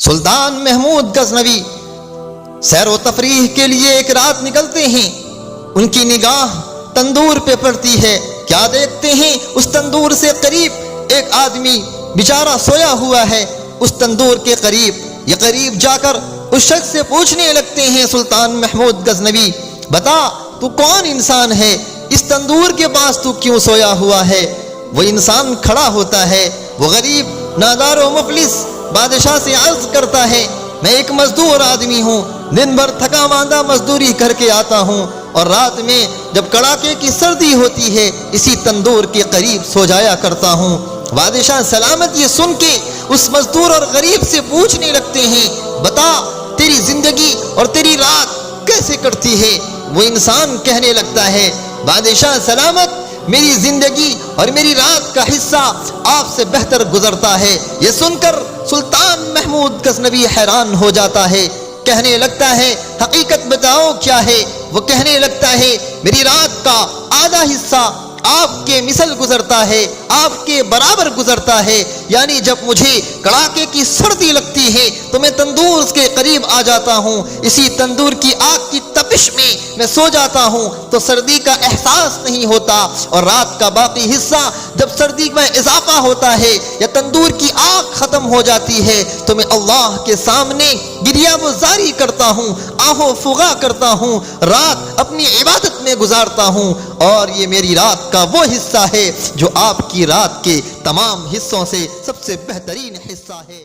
سلطان محمود غزنوی سیر و تفریح کے لیے ایک رات نکلتے ہیں. ان کی نگاہ تندور پہ پڑتی ہے. کیا دیکھتے ہیں؟ اس تندور سے قریب ایک آدمی بیچارہ سویا ہوا ہے. اس تندور کے قریب یہ قریب جا کر اس شخص سے پوچھنے لگتے ہیں، سلطان محمود غزنوی بتا تو کون انسان ہے؟ اس تندور کے پاس تو کیوں سویا ہوا ہے؟ وہ انسان کھڑا ہوتا ہے. وہ غریب نادار و مفلس بادشاہ سے عرض کرتا ہے، میں ایک مزدور آدمی ہوں، دن بھر تھکا ماندہ مزدوری کر کے آتا ہوں اور رات میں جب کڑاکے کی سردی ہوتی ہے اسی تندور کے قریب سو جایا کرتا ہوں. بادشاہ سلامت یہ سن کے اس مزدور اور غریب سے پوچھنے لگتے ہیں، بتا تیری زندگی اور تیری رات کیسے کٹتی ہے؟ وہ انسان کہنے لگتا ہے، بادشاہ سلامت میری زندگی اور میری رات کا حصہ آپ سے بہتر گزرتا ہے. یہ سن کر سلطان محمود غزنوی حیران ہو جاتا ہے. کہنے لگتا ہے، حقیقت بتاؤ کیا ہے؟ وہ کہنے لگتا ہے، میری رات کا آدھا حصہ آپ کے مثل گزرتا ہے، آپ کے برابر گزرتا ہے. یعنی جب مجھے کڑاکے کی سردی لگتی ہے تو میں تندور کے قریب آ جاتا ہوں، اسی تندور کی آگ کی تپش میں سو جاتا ہوں تو سردی کا احساس نہیں ہوتا. اور رات کا باقی حصہ جب سردی میں اضافہ ہوتا ہے یا تندور کی آگ ختم ہو جاتی ہے تو میں اللہ کے سامنے گریہ گزاری کرتا ہوں، آہو فغا کرتا ہوں، رات اپنی عبادت میں گزارتا ہوں. اور یہ میری رات کا وہ حصہ ہے جو آپ کی رات کے تمام حصوں سے سب سے بہترین حصہ ہے.